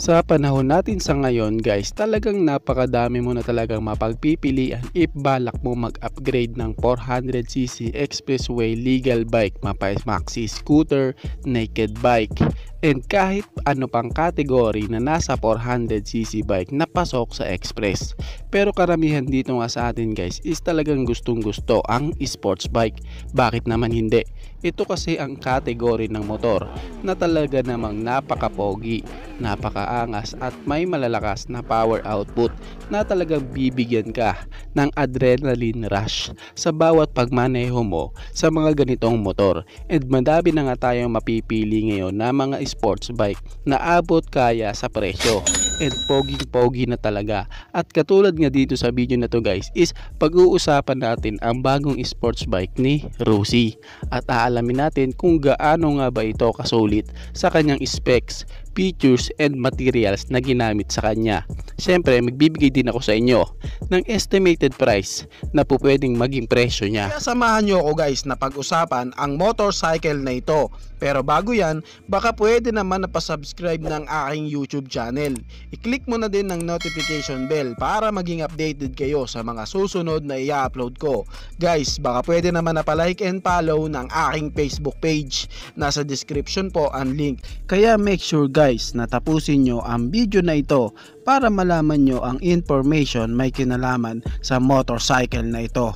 Sa panahon natin sa ngayon guys, talagang napakadami mo na talagang mapagpipilian if balak mo mag-upgrade ng 400cc expressway legal bike, maxi scooter, naked bike, and kahit ano pang kategory na nasa 400cc bike na pasok sa express. Pero karamihan dito nga sa atin guys is talagang gustong gusto ang sports bike. Bakit naman hindi? Ito kasi ang kategory ng motor na talaga namang napaka-pogi, napakaangas at may malalakas na power output na talagang bibigyan ka ng adrenaline rush sa bawat pagmaneho mo sa mga ganitong motor. And madami na nga tayong mapipili ngayon na mga sports bike na abot kaya sa presyo. And pogi na talaga. At katulad nga dito sa video na to guys is pag-uusapan natin ang bagong sports bike ni Rusi at aalamin natin kung gaano nga ba ito kasulit sa kanyang specs, features and materials na ginamit sa kanya. Siyempre magbibigay din ako sa inyo ng estimated price na po pwedeng maging presyo niya. Kaya samahan nyo ako guys na pag-usapan ang motorcycle na ito. Pero bago yan, baka pwede naman na pa-subscribe ng aking YouTube channel. I-click mo na din ng notification bell para maging updated kayo sa mga susunod na i-upload ko. Guys, baka pwede naman na pa-like and follow ng aking Facebook page. Nasa description po ang link. Kaya make sure guys na tapusin nyo ang video na ito para malaman nyo ang information may kinalaman sa motorcycle na ito.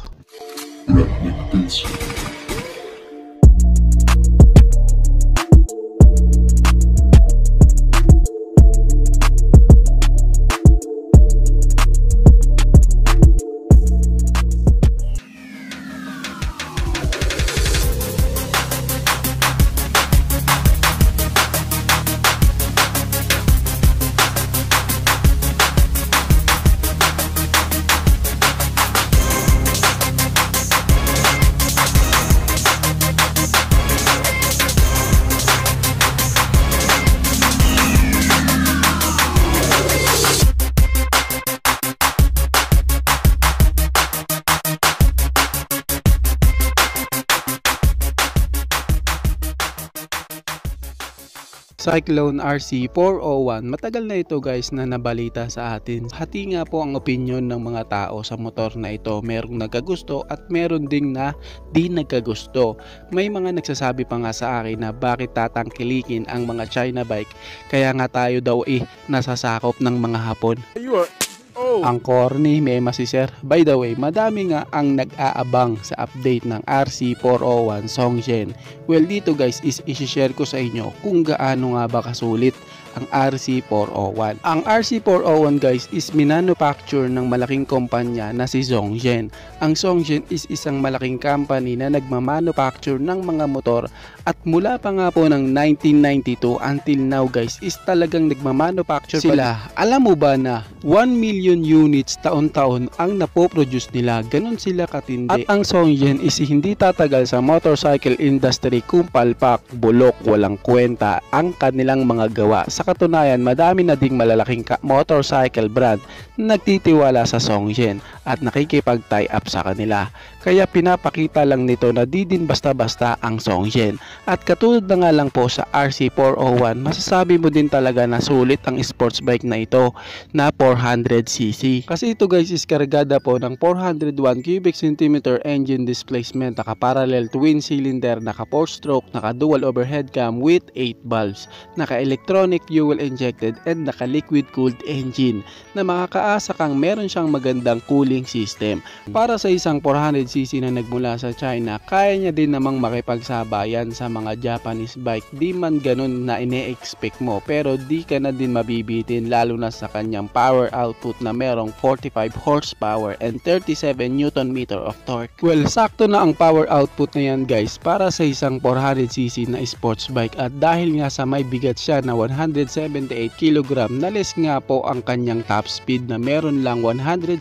Cyclone RC401, matagal na ito guys na nabalita sa atin. Hati nga po ang opinion ng mga tao sa motor na ito. Merong nagkagusto at meron ding na di nagkagusto. May mga nagsasabi pa nga sa akin na bakit tatangkilikin ang mga China bike, kaya nga tayo daw nasasakop ng mga Hapon. Ang corny, may masisir. By the way, madami nga ang nag-aabang sa update ng RC401 Songzhen. Well, dito guys is isi-share ko sa inyo kung gaano nga ba kasulit ang RC401. Ang RC401 guys is minanufacture ng malaking kumpanya na si Songzhen. Ang Songzhen is isang malaking company na nagmamanufacture ng mga motor at mula pa nga po ng 1992 until now guys is talagang nagmamanufacture sila. Alam mo ba na 1 million units taon-taon ang napoproduce nila? Ganon sila katindi. At ang Songzhen is hindi tatagal sa motorcycle industry kung palpak, bulok, walang kwenta ang kanilang mga gawa. Sa katunayan, madami na ding malalaking motorcycle brand na nagtitiwala sa Songzhen at nakikipag-tie up sa kanila. Kaya pinapakita lang nito na di din basta-basta ang Songzhen. At katulad na nga lang po sa RC401, masasabi mo din talaga na sulit ang sports bike na ito na 400cc. Kasi ito guys is kargada po ng 401 cubic centimeter engine displacement, naka-parallel twin cylinder, naka-4 stroke, naka-dual overhead cam with 8 valves, naka-electronic fuel injected and naka-liquid cooled engine na makakaasa kang meron siyang magandang cooling system. Para sa isang 400cc na nagmula sa China, kaya niya din namang makipagsabayan sa mga Japanese bike. Di man ganun na ine-expect mo, pero di ka na din mabibitin lalo na sa kanyang power output na merong 45 horsepower and 37 Nm of torque. Well, sakto na ang power output na yan guys para sa isang 400cc na sports bike, at dahil nga sa may bigat siya na 178 kg, na less nga po ang kanyang top speed na meron lang 167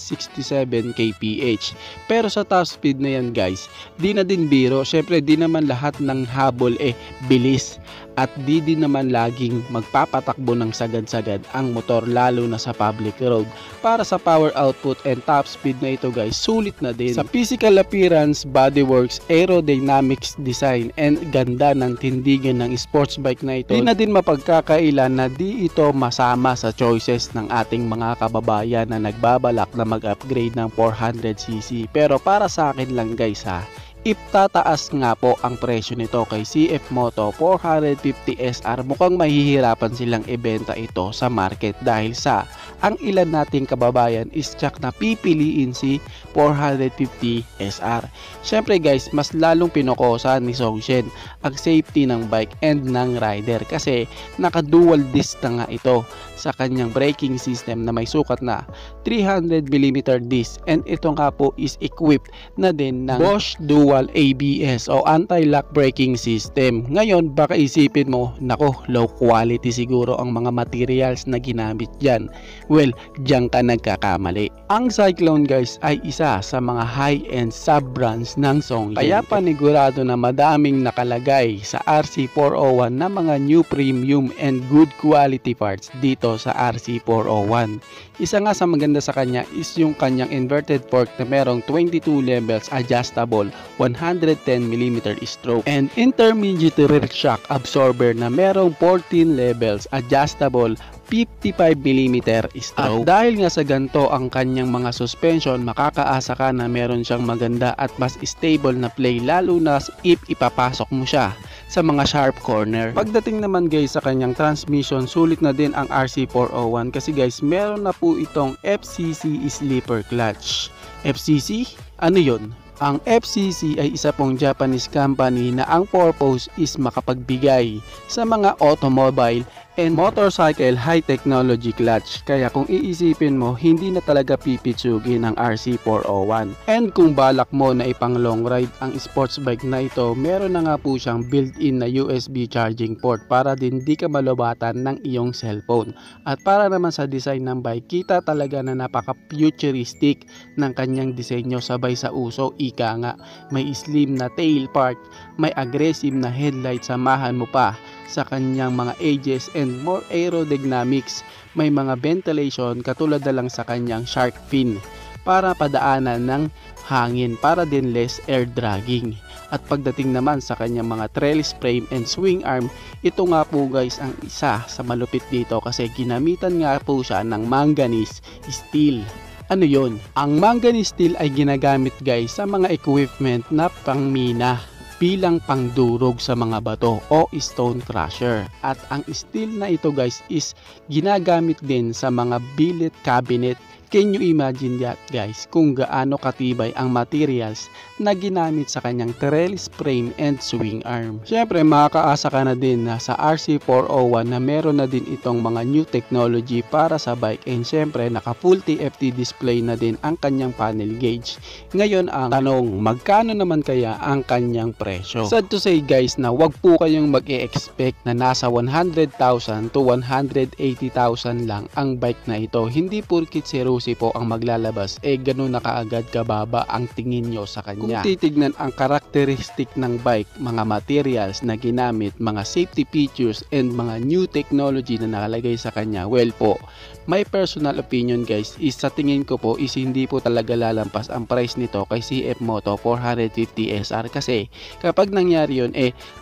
kph. Pero sa top speed na yan guys, di na din biro. Syempre di naman lahat ng habol bilis. at di din naman laging magpapatakbo ng sagad-sagad ang motor lalo na sa public road. Para sa power output and top speed na ito guys, sulit na din. Sa physical appearance, bodyworks, aerodynamics design and ganda ng tindigan ng sports bike na ito, di na din mapagkakailan na di ito masama sa choices ng ating mga kababayan na nagbabalak na mag-upgrade ng 400cc. Pero para sa akin lang guys ha, iptataas nga po ang presyo nito kay CF Moto 450 SR. Mukhang mahihirapan silang ibenta ito sa market dahil sa ang ilan nating kababayan is tsak na pipiliin si 450 SR. Syempre guys, mas lalong pinokosa ni Songshen ang safety ng bike and ng rider kasi naka dual disc na nga ito sa kanyang braking system na may sukat na 300mm disc, and ito nga po is equipped na din ng Bosch Dual ABS o anti-lock braking system. Ngayon baka isipin mo, nako low quality siguro ang mga materials na ginamit dyan. Well, diyan ka nagkakamali. Ang Cyclone guys ay isa sa mga high-end sub-brands ng Songshen. Kaya panigurado na madaming nakalagay sa RC401 na mga new premium and good quality parts dito sa RC401. Isa nga sa maganda sa kanya is yung kanyang inverted fork na merong 22 levels adjustable 110mm stroke and intermediate rear shock absorber na merong 14 levels adjustable 55mm stroke. At dahil nga sa ganito ang kanyang mga suspension, makakaasa ka na meron siyang maganda at mas stable na play lalo na if ipapasok mo siya sa mga sharp corner. Pagdating naman guys sa kanyang transmission, sulit na din ang RC401 kasi guys meron na po itong FCC sleeper clutch. FCC? Ano yun? Ang FCC ay isa pong Japanese company na ang purpose is makapagbigay sa mga automobile and motorcycle high technology clutch. Kaya kung iisipin mo, hindi na talaga pipitsugin ang RC401. And kung balak mo na ipang long ride ang sports bike na ito, meron na nga po siyang built-in na USB charging port para din di ka malobatan ng iyong cellphone. At para naman sa design ng bike, kita talaga na napaka-futuristic ng kanyang disenyo sabay sa uso. Ika nga, may slim na tail part, may aggressive na headlight, samahan mo pa sa kanyang mga edges and more aerodynamics. May mga ventilation katulad na lang sa kanyang shark fin para padaanan ng hangin para din less air dragging. At pagdating naman sa kanyang mga trellis frame and swing arm, ito nga po guys ang isa sa malupit dito kasi ginamitan nga po siya ng manganese steel. Ano yon? Ang manganese steel ay ginagamit guys sa mga equipment na pangmina bilang pangdurog sa mga bato o stone crusher. At ang steel na ito guys is ginagamit din sa mga billet cabinet. Can you imagine that guys kung gaano katibay ang materials na ginamit sa kanyang trellis frame and swing arm. Syempre makakaasa ka na din na sa RC401 na meron na din itong mga new technology para sa bike, and syempre naka full TFT display na din ang kanyang panel gauge. Ngayon ang tanong, magkano naman kaya ang kanyang presyo? Sad to say guys na wag po kayong mag-e-expect na nasa 100,000 to 180,000 lang ang bike na ito. Hindi porkit si Rusi po ang maglalabas ganun na kaagad kababa ang tingin nyo sa kanya. Kung titignan ang karakteristik ng bike, mga materials na ginamit, mga safety features and mga new technology na nakalagay sa kanya, well po, my personal opinion guys is sa tingin ko po is hindi po talaga lalampas ang price nito kay CF Moto 450 SR kasi kapag nangyari yun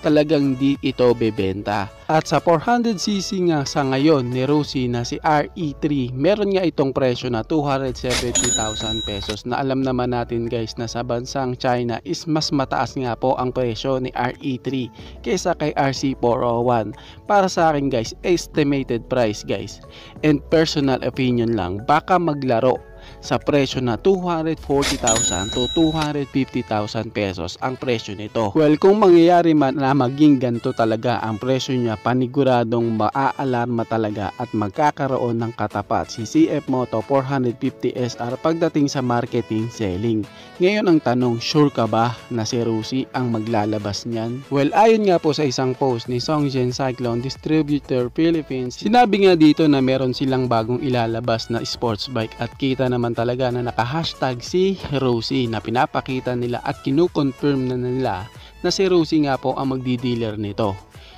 talagang di ito bebenta. At sa 400cc nga sa ngayon ni Rusi na si RE3, meron nga itong presyo na 270,000 pesos na alam naman natin guys na sa bansang China is mas mataas nga po ang presyo ni RE3 kaysa kay RC401. Para sa akin guys, estimated price guys and personal opinion lang, baka maglaro sa presyo na 240,000 to 250,000 pesos ang presyo nito. Well, kung mangyayari man na maging ganito talaga ang presyo niya, paniguradong maaalarma talaga at magkakaroon ng katapat si CF Moto 450 SR pagdating sa marketing selling. Ngayon ang tanong, sure ka ba na si Rusi ang maglalabas niyan? Well, ayon nga po sa isang post ni Songshen Cyclone Distributor Philippines, sinabi nga dito na meron silang bagong ilalabas na sports bike at kita naman talaga na naka-hashtag si Rusi na pinapakita nila at kinukonfirm na nila na si Rusi nga po ang magdi-dealer nito.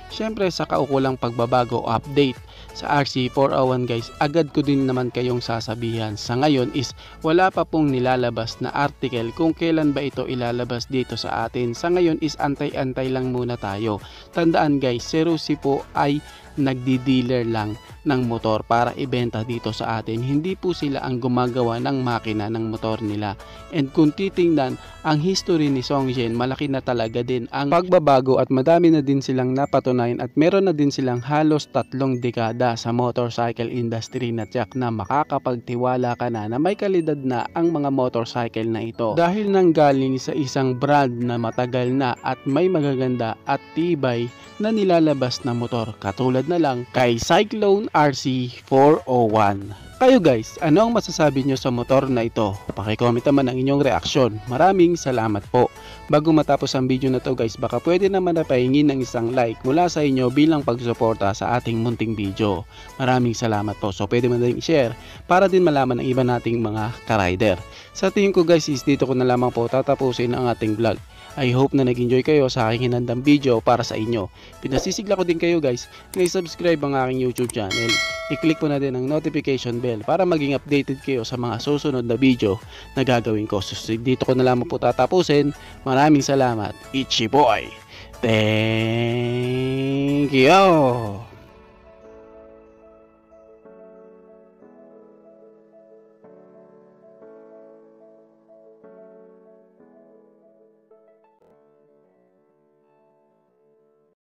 Syempre sa kaukulang pagbabago o update sa RC401 guys, agad ko din naman kayong sasabihan. Sa ngayon is wala pa pong nilalabas na article kung kailan ba ito ilalabas dito sa atin. Sa ngayon is antay-antay lang muna tayo. Tandaan guys, si Rusi po ay nagdi-dealer lang ng motor para ibenta dito sa atin. Hindi po sila ang gumagawa ng makina ng motor nila. And kung titingnan ang history ni Songjin, malaki na talaga din ang pagbabago at madami na din silang napatunayan at meron na din silang halos 3 dekada sa motorcycle industry na tiyak na makakapagtiwala ka na may kalidad na ang mga motorcycle na ito. Dahil nanggaling sa isang brand na matagal na at may magaganda at tibay na nilalabas na motor, katulad na lang kay Cyclone RC401. Kayo guys, ano ang masasabi nyo sa motor na ito? Pakicomment naman ang inyong reaksyon. Maraming salamat po. Bago matapos ang video na to guys, baka pwede naman na pahingin ng isang like mula sa inyo bilang pagsuporta sa ating munting video. Maraming salamat po. So pwede mo na rin i-share para din malaman ng iba nating mga ka-rider. Sa tingin ko guys is dito ko na lamang po tatapusin ang ating vlog. I hope na nag-enjoy kayo sa aking hinandang video para sa inyo. Pinasisigla ko din kayo guys na i-subscribe ang aking YouTube channel. I-click po na din ang notification bell para maging updated kayo sa mga susunod na video na gagawin ko. So dito ko na lamang po tatapusin. Maraming salamat. Ichi boy. Thank you.